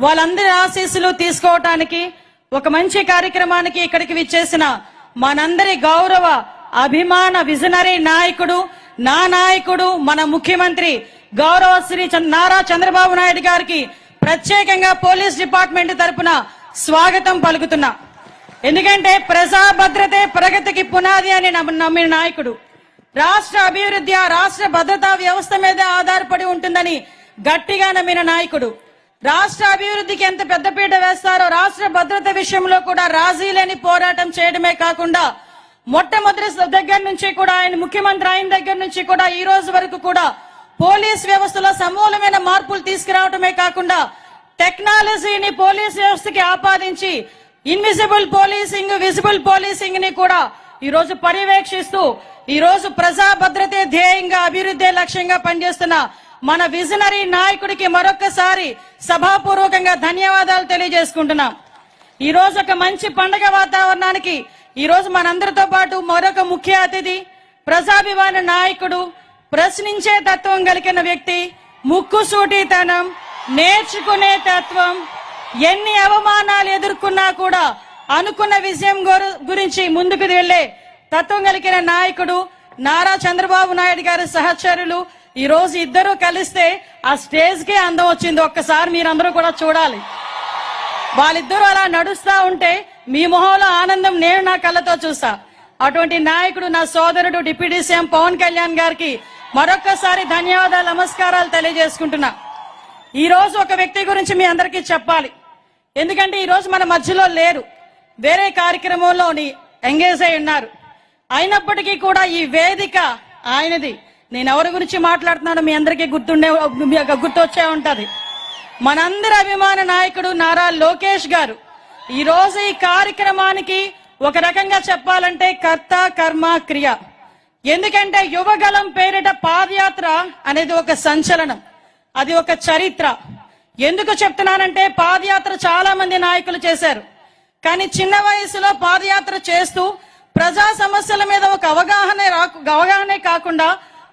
వాళ్ళందరి ఆశీస్సులు తీసుకోవటానికి ఒక మంచి కార్యక్రమానికి ఇక్కడికి విచ్చేసిన మనందరి గౌరవ అభిమాన విజనరీ నాయకుడు, నా నాయకుడు, మన ముఖ్యమంత్రి గౌరవ శ్రీ నారా చంద్రబాబు నాయుడు గారికి ప్రత్యేకంగా పోలీస్ డిపార్ట్మెంట్ తరపున స్వాగతం పలుకుతున్నా. ఎందుకంటే ప్రజా భద్రతే ప్రగతికి పునాది అని నమ్మిన నాయకుడు, రాష్ట్ర అభివృద్ధి ఆ రాష్ట్ర భద్రతా వ్యవస్థ మీద ఆధారపడి ఉంటుందని గట్టిగా నమ్మిన నాయకుడు, రాష్ట్ర అభివృద్ధికి ఎంత పెద్దపీట వేస్తారో రాష్ట్ర భద్రత విషయంలో కూడా రాజీ లేని పోరాటం చేయడమే కాకుండా మొట్టమొదటి దగ్గర నుంచి కూడా ఆయన ముఖ్యమంత్రి అయిన దగ్గర నుంచి కూడా ఈ రోజు వరకు కూడా పోలీస్ వ్యవస్థలో సమూలమైన మార్పులు తీసుకురావడమే కాకుండా టెక్నాలజీని పోలీస్ వ్యవస్థకి ఆపాదించి ఇన్విజిబుల్ పోలీసింగ్, విజిబుల్ పోలీసింగ్ ని కూడా ఈ రోజు పర్యవేక్షిస్తూ ఈ రోజు ప్రజా భద్రతే ధ్యేయంగా అభివృద్ధి లక్ష్యంగా పనిచేస్తున్న మన విజనరీ నాయకుడికి మరొకసారి సభాపూర్వకంగా ధన్యవాదాలు తెలియజేసుకుంటున్నాం. ఈ రోజు ఒక మంచి పండగ వాతావరణానికి ఈ రోజు మనందరితో పాటు మరొక ముఖ్య అతిథి, ప్రజాభిమాన నాయకుడు, ప్రశ్నించే తత్వం కలిగిన వ్యక్తి, ముక్కుసూటితనం, నేర్చుకునే తత్వం, ఎన్ని అవమానాలు ఎదుర్కొన్నా కూడా అనుకున్న విజయం గురించి ముందుకు వెళ్లే తత్వం కలిగిన నాయకుడు నారా చంద్రబాబు నాయుడు గారి సహచరులు ఈ రోజు ఇద్దరు కలిస్తే ఆ స్టేజ్ కే అందం వచ్చింది. ఒక్కసారి మీరందరూ కూడా చూడాలి. వాళ్ళిద్దరూ అలా నడుస్తా ఉంటే మీ మొహంలో ఆనందం నేను నా కళ్ళతో చూసా. అటువంటి నాయకుడు నా సోదరుడు డిప్యూటీ సీఎం పవన్ కళ్యాణ్ గారికి మరొక్కసారి ధన్యవాదాలు, నమస్కారాలు తెలియజేసుకుంటున్నా. ఈ రోజు ఒక వ్యక్తి గురించి మీ అందరికీ చెప్పాలి. ఎందుకంటే ఈ రోజు మన మధ్యలో లేరు, వేరే కార్యక్రమంలో ఎంగేజ్ అయి ఉన్నారు. అయినప్పటికీ కూడా ఈ వేదిక ఆయనది. నేను ఎవరి గురించి మాట్లాడుతున్నానో మీ అందరికీ గుర్తొచ్చే ఉంటది. మనందరి అభిమాన నాయకుడు నారా లోకేష్ గారు ఈ రోజు ఈ కార్యక్రమానికి ఒక రకంగా చెప్పాలంటే కర్త కర్మ క్రియ. ఎందుకంటే యువగలం పేరిట పాదయాత్ర అనేది ఒక సంచలనం, అది ఒక చరిత్ర. ఎందుకు చెప్తున్నానంటే పాదయాత్ర చాలా మంది నాయకులు చేశారు, కానీ చిన్న వయసులో పాదయాత్ర చేస్తూ ప్రజా సమస్యల మీద ఒక అవగాహనే కాకుండా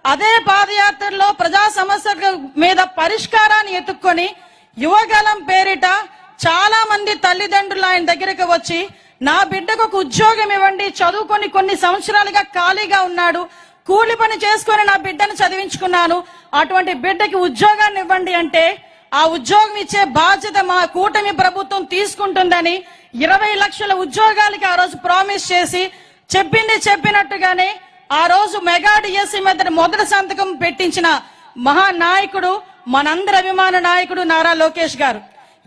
అదే పాదయాత్రలో ప్రజా సమస్యల మీద పరిష్కారాన్ని ఎత్తుక్కొని యువగలం పేరిట చాలా మంది తల్లిదండ్రులు ఆయన దగ్గరకు వచ్చి నా బిడ్డకు ఒక ఉద్యోగం ఇవ్వండి, చదువుకొని కొన్ని సంవత్సరాలుగా ఖాళీగా ఉన్నాడు, కూలి పని చేసుకొని నా బిడ్డను చదివించుకున్నాను, అటువంటి బిడ్డకి ఉద్యోగాన్ని ఇవ్వండి అంటే ఆ ఉద్యోగం ఇచ్చే బాధ్యత మా కూటమి ప్రభుత్వం తీసుకుంటుందని 20 లక్షల ఉద్యోగాలకి ఆ రోజు ప్రామిస్ చేసి చెప్పింది చెప్పినట్టుగానే ఆ రోజు మెగా డిఎస్సి మీద మొదటి సంతకం పెట్టించిన మహానాయకుడు మనందరి అభిమాన నాయకుడు నారా లోకేష్ గారు.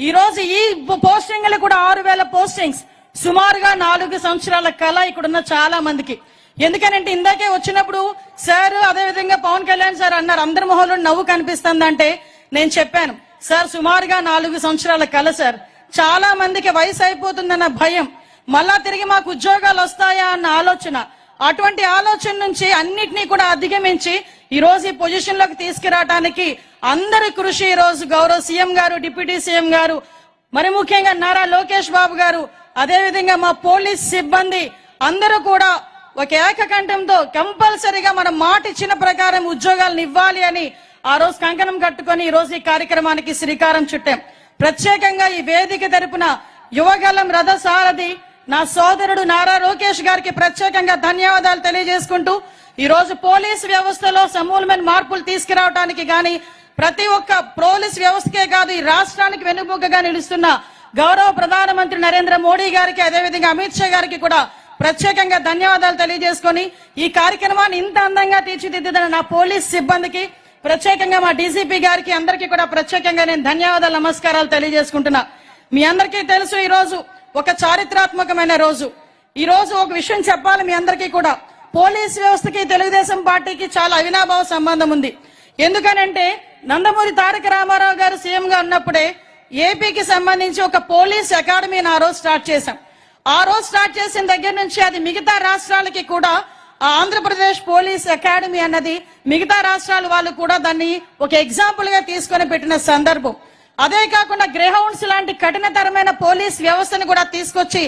ఈ రోజు ఈ పోస్టింగ్లు కూడా 6000 పోస్టింగ్స్, సుమారుగా 4 సంవత్సరాల కళ ఇక్కడున్న చాలా మందికి. ఎందుకనంటే ఇందాకే వచ్చినప్పుడు సార్ అదేవిధంగా పవన్ కళ్యాణ్ సార్ అన్నారు అందరి మొహంలో నవ్వు కనిపిస్తుందంటే నేను చెప్పాను సార్ సుమారుగా 4 సంవత్సరాల కళ సార్, చాలా మందికి వయసు అయిపోతుందన్న భయం, మళ్ళా తిరిగి మాకు ఉద్యోగాలు వస్తాయా అన్న ఆలోచన, అటువంటి ఆలోచన నుంచి అన్నిటినీ కూడా అధిగమించి ఈ రోజు ఈ పొజిషన్ లోకి తీసుకురావడానికి అందరి కృషి ఈ రోజు గౌరవ సీఎం గారు, డిప్యూటీ సీఎం గారు, మరి ముఖ్యంగా నారా లోకేష్ బాబు గారు, అదేవిధంగా మా పోలీస్ సిబ్బంది అందరూ కూడా ఒక ఏకకంఠంతో కంపల్సరీగా మనం మాట ఇచ్చిన ప్రకారం ఉద్యోగాలను ఇవ్వాలి అని ఆ రోజు కంకణం కట్టుకొని ఈ రోజు ఈ కార్యక్రమానికి శ్రీకారం చుట్టాం. ప్రత్యేకంగా ఈ వేదిక తరపున యువగలం రథ సారథి నా సోదరుడు నారా లోకేష్ గారికి ప్రత్యేకంగా ధన్యవాదాలు తెలియజేసుకుంటూ ఈ రోజు పోలీస్ వ్యవస్థలో సమూలమైన మార్పులు తీసుకురావడానికి గాని ప్రతి ఒక్క పోలీస్ వ్యవస్థకే కాదు ఈ రాష్ట్రానికి వెన్నుముకగా నిలుస్తున్న గౌరవ ప్రధానమంత్రి నరేంద్ర మోడీ గారికి, అదేవిధంగా అమిత్ షా గారికి కూడా ప్రత్యేకంగా ధన్యవాదాలు తెలియజేసుకొని ఈ కార్యక్రమాన్ని ఇంత అందంగా తీర్చిదిద్దిన నా పోలీస్ సిబ్బందికి, ప్రత్యేకంగా మా డీసీపీ గారికి అందరికీ కూడా ప్రత్యేకంగా నేను ధన్యవాదాలు, నమస్కారాలు తెలియజేసుకుంటున్నా. మీ అందరికీ తెలుసు ఈ రోజు ఒక చారిత్రాత్మకమైన రోజు. ఈ రోజు ఒక విషయం చెప్పాలి మీ అందరికీ కూడా, పోలీస్ వ్యవస్థకి తెలుగుదేశం పార్టీకి చాలా అవినాభావ సంబంధం ఉంది. ఎందుకనంటే నందమూరి తారక రామారావు గారు సీఎం గా ఉన్నప్పుడే ఏపీకి సంబంధించి ఒక పోలీస్ అకాడమీని ఆ రోజు స్టార్ట్ చేశాం. ఆ రోజు స్టార్ట్ చేసిన దగ్గర నుంచి అది మిగతా రాష్ట్రాలకి కూడా ఆంధ్రప్రదేశ్ పోలీస్ అకాడమీ అన్నది మిగతా రాష్ట్రాల వాళ్ళు కూడా దాన్ని ఒక ఎగ్జాంపుల్ గా తీసుకొని పెట్టిన సందర్భం. అదే కాకుండా గ్రేహౌండ్స్ లాంటి కఠినతరమైన పోలీస్ వ్యవస్థను కూడా తీసుకొచ్చి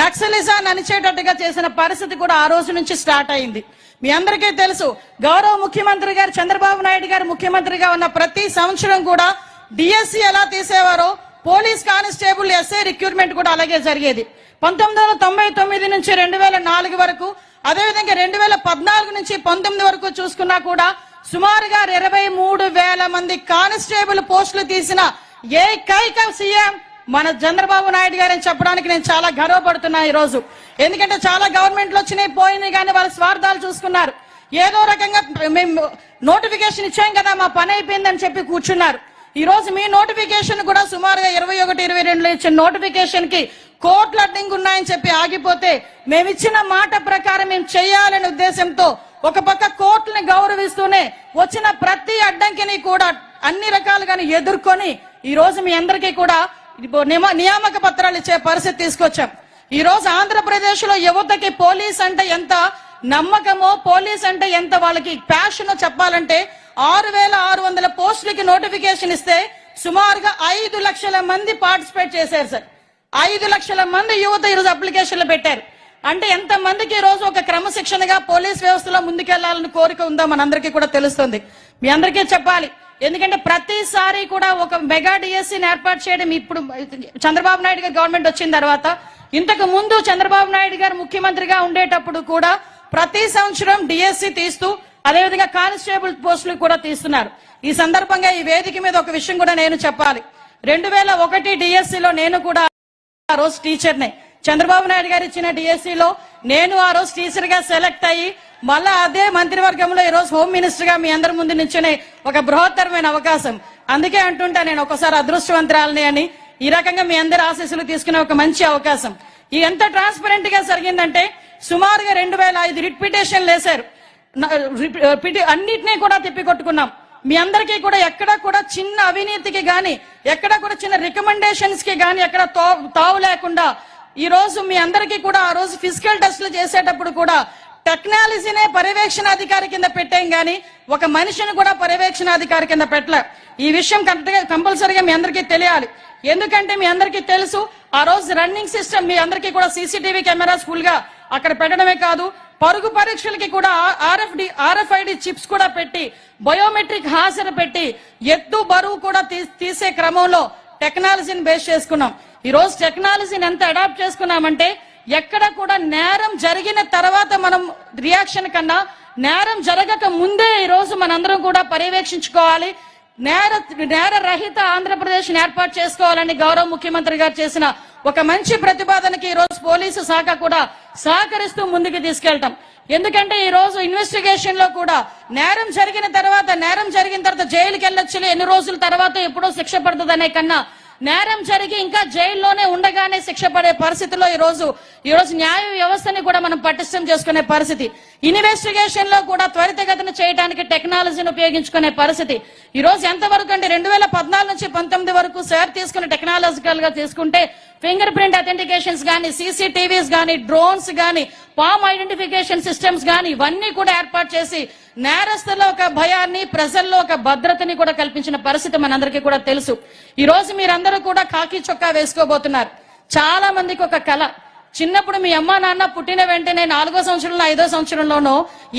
నక్సలిజాన్ని అణిచేటట్టుగా చేసిన పరిస్థితి కూడా ఆ రోజు నుంచి స్టార్ట్ అయింది. మీ అందరికీ తెలుసు గౌరవ ముఖ్యమంత్రి గారు చంద్రబాబు నాయుడు గారు ముఖ్యమంత్రిగా ఉన్న ప్రతి సంవత్సరం కూడా డిఎస్సి ఎలా తీసేవారో పోలీస్ కానిస్టేబుల్ ఎస్ఐ రిక్రూట్మెంట్ కూడా అలాగే జరిగేది. 1999 నుంచి 2004 వరకు, అదేవిధంగా 2014 నుంచి 19 వరకు చూసుకున్నా కూడా సుమారుగా 23,000 మంది కానిస్టేబుల్ పోస్టులు తీసిన ఏకైక సీఎం మన చంద్రబాబు నాయుడు గారని చెప్పడానికి నేను చాలా గర్వపడుతున్నా ఈ రోజు. ఎందుకంటే చాలా గవర్నమెంట్లు వచ్చినాయి పోయినాయి కానీ వాళ్ళ స్వార్థాలు చూసుకున్నారు. ఏదో రకంగా మేము నోటిఫికేషన్ ఇచ్చాం కదా మా పని అయిపోయిందని చెప్పి కూర్చున్నారు. ఈ రోజు మీ నోటిఫికేషన్ కూడా సుమారుగా 21-22 ఇచ్చిన నోటిఫికేషన్ కి కోట్ల అడ్డంకి ఉన్నాయని చెప్పి ఆగిపోతే మేము ఇచ్చిన మాట ప్రకారం మేము చేయాలనే ఉద్దేశంతో ఒక పక్క కోర్టుని గౌరవిస్తూనే వచ్చిన ప్రతి అడ్డంకిని కూడా అన్ని రకాలుగానే ఎదుర్కొని ఈ రోజు మీ అందరికీ కూడా నియామక పత్రాలు ఇచ్చే పరిస్థితి తీసుకొచ్చాం. ఈ రోజు ఆంధ్రప్రదేశ్ లో యువతకి పోలీస్ అంటే ఎంత నమ్మకమో, పోలీస్ అంటే ఎంత వాళ్ళకి ప్యాషన్ చెప్పాలంటే 6,600 పోస్టులకి నోటిఫికేషన్ ఇస్తే సుమారుగా 5 లక్షల మంది పార్టిసిపేట్ చేశారు సార్. 5 లక్షల మంది యువత ఈరోజు అప్లికేషన్లు పెట్టారు. అంటే ఎంత మందికి ఈ రోజు ఒక క్రమశిక్షణగా పోలీస్ వ్యవస్థలో ముందుకెళ్లాలని కోరిక ఉందో మనందరికీ కూడా తెలుస్తుంది. మీ అందరికీ చెప్పాలి. ఎందుకంటే ప్రతిసారి కూడా ఒక మెగా డిఎస్సీని ఏర్పాటు చేయడం ఇప్పుడు చంద్రబాబు నాయుడు గారు గవర్నమెంట్ వచ్చిన తర్వాత, ఇంతకు ముందు చంద్రబాబు నాయుడు గారు ముఖ్యమంత్రిగా ఉండేటప్పుడు కూడా ప్రతి సంవత్సరం డిఎస్సీ తీస్తూ అదేవిధంగా కానిస్టేబుల్ పోస్టులు కూడా తీస్తున్నారు. ఈ సందర్భంగా ఈ వేదిక మీద ఒక విషయం కూడా నేను చెప్పాలి. 2001 డిఎస్సీలో నేను కూడా ఆ రోజు టీచర్నే. చంద్రబాబు నాయుడు గారు ఇచ్చిన డిఎస్సీలో నేను ఆ రోజు టీచర్ గా సెలెక్ట్ అయ్యి మళ్ళా అదే మంత్రివర్గంలో ఈ రోజు హోమ్ మినిస్టర్ గా మీ అందరి ముందు నుంచునే ఒక బృహత్తరమైన అవకాశం. అందుకే అంటుంటా నేను ఒకసారి అదృష్టవంతురాలని అని. ఈ రకంగా మీ అందరి ఆశీస్సులు తీసుకునే ఒక మంచి అవకాశం. ఇది ఎంత ట్రాన్స్పరెంట్ గా జరిగిందంటే సుమారుగా 2005 రిట్ పిటిషన్లు వేశారు. అన్నిటినీ కూడా తిప్పికొట్టుకున్నాం. మీ అందరికీ కూడా ఎక్కడ కూడా చిన్న అవినీతికి గాని, ఎక్కడ కూడా చిన్న రికమెండేషన్స్ కి గాని ఎక్కడ తావు లేకుండా ఈ రోజు మీ అందరికీ కూడా ఆ రోజు ఫిజికల్ టెస్టులు చేసేటప్పుడు కూడా టెక్నాలజీనే పర్యవేక్షణాధికారి కింద పెట్టాం గానీ ఒక మనిషిని కూడా పర్యవేక్షణాధికారి కింద పెట్టలే. ఈ విషయం కంపల్సరీగా మీ అందరికీ తెలియాలి. ఎందుకంటే మీ అందరికీ తెలుసు ఆ రోజు రన్నింగ్ సిస్టమ్ మీ అందరికీ కూడా సీసీటీవీ కెమెరాస్ ఫుల్ గా అక్కడ పెట్టడమే కాదు, పరుగు పరీక్షలకి కూడా RFID చిప్స్ కూడా పెట్టి బయోమెట్రిక్ హాజరు పెట్టి ఎత్తు బరువు కూడా తీసే క్రమంలో టెక్నాలజీని బేస్ చేసుకున్నాం. ఈ రోజు టెక్నాలజీని ఎంత అడాప్ట్ చేసుకున్నామంటే ఎక్కడ కూడా నేరం జరిగిన తర్వాత మనం రియాక్షన్ కన్నా నేరం జరగక ముందే ఈ రోజు మనందరం కూడా పర్యవేక్షించుకోవాలి. నేర రహిత ఆంధ్రప్రదేశ్ ఏర్పాటు చేసుకోవాలని గౌరవ ముఖ్యమంత్రి గారు చేసిన ఒక మంచి ప్రతిపాదనకి ఈ రోజు పోలీసు శాఖ కూడా సహకరిస్తూ ముందుకు తీసుకెళ్తాం. ఎందుకంటే ఈ రోజు ఇన్వెస్టిగేషన్ లో కూడా నేరం జరిగిన తర్వాత జైలుకి వెళ్ళొచ్చు, ఎన్ని రోజుల తర్వాత ఎప్పుడో శిక్ష పడుతుందనే కన్నా నేరం జరిగి ఇంకా జైల్లోనే ఉండగానే శిక్ష పడే పరిస్థితిలో ఈ రోజు న్యాయ వ్యవస్థని కూడా మనం పటిష్టం చేసుకునే పరిస్థితి, ఇన్వెస్టిగేషన్ లో కూడా త్వరితగతిన చేయడానికి టెక్నాలజీని ఉపయోగించుకునే పరిస్థితి ఈ రోజు ఎంతవరకు అంటే 2014 నుంచి 19 వరకు సార్ తీసుకున్న టెక్నాలజికల్ గా తీసుకుంటే ఫింగర్ ప్రింట్ అథెంటికేషన్స్ గానీ, CCTVs గానీ, డ్రోన్స్ గానీ, పామ్ ఐడెంటిఫికేషన్ సిస్టమ్స్ గానీ ఇవన్నీ కూడా ఏర్పాటు చేసి నేరస్తుల్లో ఒక భయాన్ని, ప్రజల్లో ఒక భద్రతని కూడా కల్పించిన పరిస్థితి మనందరికీ కూడా తెలుసు. ఈ రోజు మీరందరూ కూడా కాకి చొక్కా వేసుకోబోతున్నారు. చాలా మందికి ఒక కళ, చిన్నప్పుడు మీ అమ్మా నాన్న పుట్టిన వెంటనే 4వ సంవత్సరంలో 5వ సంవత్సరంలోనో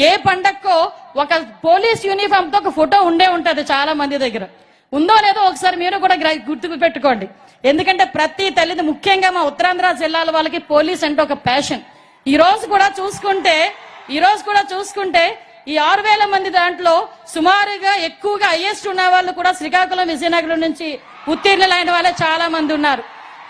ఏ పండక్కో ఒక పోలీస్ యూనిఫామ్ తో ఒక ఫోటో ఉండే ఉంటది. చాలా మంది దగ్గర ఉందో లేదో ఒకసారి మీరు కూడా గుర్తుకు పెట్టుకోండి. ఎందుకంటే ప్రతి తల్లిది, ముఖ్యంగా మా ఉత్తరాంధ్ర జిల్లాల వాళ్ళకి పోలీస్ అంటే ఒక ప్యాషన్. ఈ రోజు కూడా చూసుకుంటే ఈ 6,000 మంది దాంట్లో సుమారుగా ఎక్కువగా హైయెస్ట్ ఉన్న వాళ్ళు కూడా శ్రీకాకుళం, విజయనగరం నుంచి ఉత్తీర్ణులైన వాళ్ళే చాలా మంది ఉన్నారు.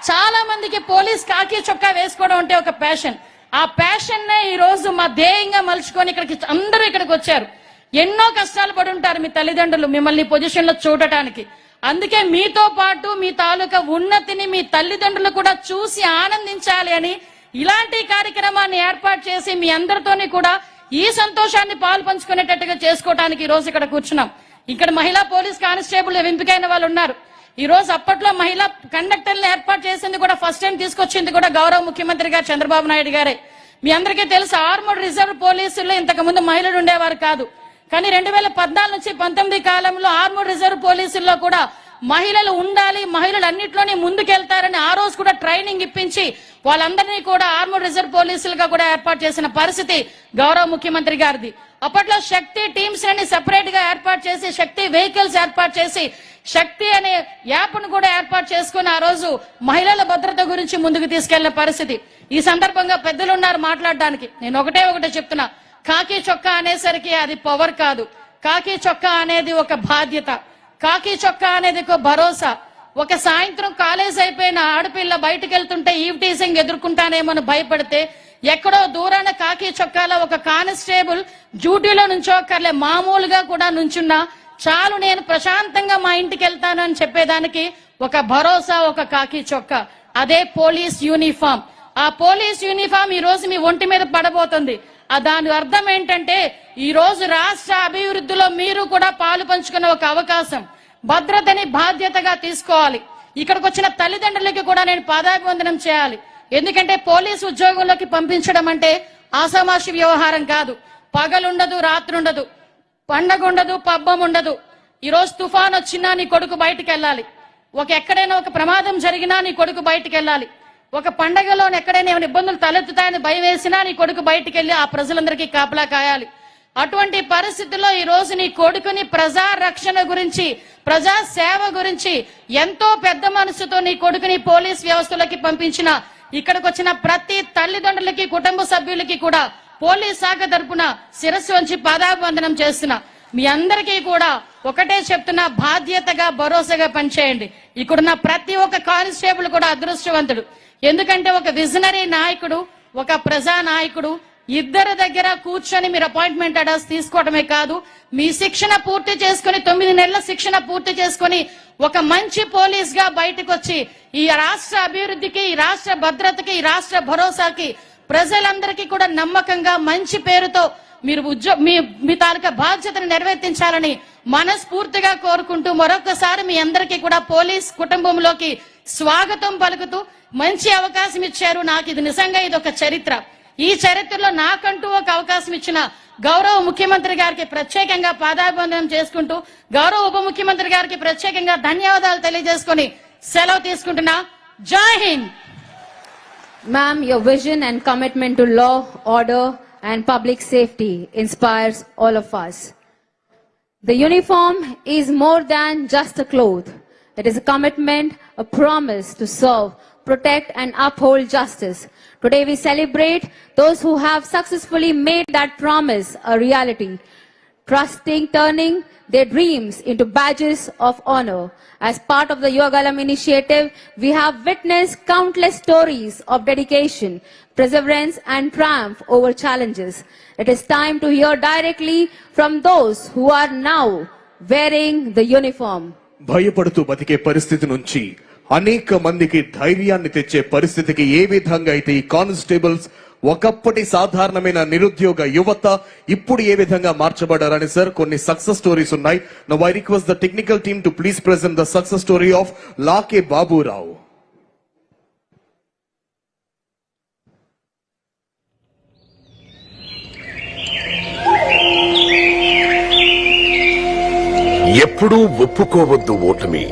చాలా మందికి పోలీస్ కాకి చొక్కా వేసుకోవడం అంటే ఒక ప్యాషన్. ఆ ప్యాషన్ నే ఈ రోజు మా ధ్యేయంగా మలుచుకొని అందరూ ఇక్కడికి వచ్చారు. ఎన్నో కష్టాలు పడి ఉంటారు మీ తల్లిదండ్రులు మిమ్మల్ని పొజిషన్ లో చూడటానికి. అందుకే మీతో పాటు మీ తాలూకా ఉన్నతిని మీ తల్లిదండ్రులు కూడా చూసి ఆనందించాలి అని ఇలాంటి కార్యక్రమాన్ని ఏర్పాటు చేసి మీ అందరితోని కూడా ఈ సంతోషాన్ని పాలు పంచుకునేటట్టుగా చేసుకోవడానికి ఈ రోజు ఇక్కడ కూర్చున్నాం. ఇక్కడ మహిళా పోలీస్ కానిస్టేబుల్ ఎంపికైన వాళ్ళు ఉన్నారు. ఈ రోజు అప్పట్లో మహిళా కండక్టర్లు ఏర్పాటు చేసింది కూడా ఫస్ట్ టైం తీసుకొచ్చింది కూడా గౌరవ ముఖ్యమంత్రి గారు చంద్రబాబు నాయుడు గారే. మీ అందరికీ తెలుసు ఆర్మడ్ రిజర్వ్ పోలీసుల్లో ఇంతకు ముందు మహిళలు ఉండేవారు కాదు. కానీ 2014 నుంచి 19 కాలంలో ఆర్మడ్ రిజర్వ్ పోలీసుల్లో కూడా మహిళలు ఉండాలి, మహిళలు అన్నిట్లోనే ముందుకెళ్తారని ఆ రోజు కూడా ట్రైనింగ్ ఇప్పించి వాళ్ళందరినీ కూడా ఆర్మడ్ రిజర్వ్ పోలీసులుగా కూడా ఏర్పాటు చేసిన పరిస్థితి గౌరవ ముఖ్యమంత్రి గారిది. అప్పట్లో శక్తి టీమ్స్ అని సెపరేట్ గా ఏర్పాటు చేసి, శక్తి వెహికల్స్ ఏర్పాటు చేసి, శక్తి అనే యాప్ ను కూడా ఏర్పాటు చేసుకుని ఆ రోజు మహిళల భద్రత గురించి ముందుకు తీసుకెళ్లిన పరిస్థితి. ఈ సందర్భంగా పెద్దలు ఉన్నారు మాట్లాడడానికి. నేను ఒకటే చెప్తున్నా, కాకి చొక్కా అనేసరికి అది పవర్ కాదు. కాకి చొక్కా అనేది ఒక బాధ్యత. కాకి చొక్కా అనేది ఒక భరోసా. ఒక సాయంత్రం కాలేజ్ అయిపోయిన ఆడపిల్ల బయటకు వెళ్తుంటే ఈవ్ టీజింగ్ ఎదుర్కొంటానేమని భయపడితే, ఎక్కడో దూరాన కాకి చొక్కాలో ఒక కానిస్టేబుల్ డ్యూటీలో నుంచోకర్లే మామూలుగా కూడా నుంచున్నా చాలు, నేను ప్రశాంతంగా మా ఇంటికి వెళ్తాను అని చెప్పేదానికి ఒక భరోసా, ఒక కాకి చొక్కా. అదే పోలీస్ యూనిఫామ్. ఆ పోలీస్ యూనిఫామ్ ఈ రోజు మీ ఒంటి మీద పడబోతుంది. దాని అర్థం ఏంటంటే, ఈ రోజు రాష్ట్ర అభివృద్ధిలో మీరు కూడా పాలు పంచుకునే ఒక అవకాశం. భద్రతని బాధ్యతగా తీసుకోవాలి. ఇక్కడికి వచ్చిన తల్లిదండ్రులకి కూడా నేను పాదాభివందనం చేయాలి. ఎందుకంటే పోలీసు ఉద్యోగంలోకి పంపించడం అంటే ఆసామాషి వ్యవహారం కాదు. పగలుండదు, రాత్రి ఉండదు, పండగ ఉండదు, పబ్బం ఉండదు. ఈ రోజు తుఫాన్ వచ్చినా నీ కొడుకు బయటికి వెళ్ళాలి. ఎక్కడైనా ఒక ప్రమాదం జరిగినా నీ కొడుకు బయటికి వెళ్ళాలి. ఒక పండగలో ఎక్కడైనా ఏమైనా ఇబ్బందులు తలెత్తుతాయని భయం వేసినా నీ కొడుకు బయటికి వెళ్ళి ఆ ప్రజలందరికీ కాపలా కాయాలి. అటువంటి పరిస్థితుల్లో ఈ రోజు నీ కొడుకుని ప్రజా రక్షణ గురించి, ప్రజా సేవ గురించి ఎంతో పెద్ద మనసుతో నీ కొడుకుని పోలీస్ వ్యవస్థలోకి పంపించిన ఇక్కడికి వచ్చిన ప్రతి తల్లిదండ్రులకి, కుటుంబ సభ్యులకి కూడా పోలీస్ శాఖ తరపున శిరస్సు వంచి పాదాభివందనం చేస్తున్నా. మీ అందరికీ కూడా ఒకటే చెప్తున్నా, బాధ్యతగా భరోసాగా పనిచేయండి. ఇక్కడున్న ప్రతి ఒక్క కానిస్టేబుల్ కూడా అదృష్టవంతుడు. ఎందుకంటే ఒక విజనరీ నాయకుడు, ఒక ప్రజా నాయకుడు ఇద్దరి దగ్గర కూర్చొని మీరు అపాయింట్మెంట్ ఆర్డర్స్ తీసుకోవడమే కాదు, మీ శిక్షణ పూర్తి చేసుకుని 9 నెలల శిక్షణ పూర్తి చేసుకుని ఒక మంచి పోలీస్ గా బయటకు వచ్చి ఈ రాష్ట్ర అభివృద్ధికి, ఈ రాష్ట్ర భద్రతకి, ఈ రాష్ట్ర భరోసాకి ప్రజలందరికీ కూడా నమ్మకంగా మంచి పేరుతో మీరు మీ తాలూకా బాధ్యతను నెరవేర్తించాలని మనస్ఫూర్తిగా కోరుకుంటూ మరొకసారి మీ అందరికీ కూడా పోలీస్ కుటుంబంలోకి స్వాగతం పలుకుతూ మంచి అవకాశం ఇచ్చారు. నాకు ఇది నిజంగా ఇది ఒక చరిత్ర. ఈ చరిత్రలో నాకంటూ ఒక అవకాశం ఇచ్చిన గౌరవ ముఖ్యమంత్రి గారికి ప్రత్యేకంగా పాదాభివందనం చేసుకుంటూ, గౌరవ ఉప ముఖ్యమంత్రి గారికి ప్రత్యేకంగా ధన్యవాదాలు తెలియజేసుకొని సెలవు తీసుకుంటున్నా. జై Hind. Ma'am, your vision and commitment to law, order and public safety inspires all of us. The uniform is more than just a cloth. It is a commitment, a promise to serve, protect and uphold justice. Today we celebrate those who have successfully made that promise a reality, turning their dreams into badges of honor. As part of the Yogaalam initiative, we have witnessed countless stories of dedication, perseverance and triumph over challenges. It is time to hear directly from those who are now wearing the uniform. భయపడుతూ బతికే పరిస్థితి నుంచి అనేక మందికి ధైర్యాన్ని తెచ్చే పరిస్థితికి ఏ విధంగా అయితే ఈ కానిస్టేబుల్స్ ఒకప్పటి సాధారణమైన నిరుద్యోగ యువత ఇప్పుడు ఏ విధంగా మార్చబడారని సార్ కొన్ని సక్సెస్ స్టోరీస్ ఉన్నాయి. Now I request the technical team to please present the success story of Lake Baburao. ఎప్పుడూ ఒప్పుకోవద్దు ఓటమి.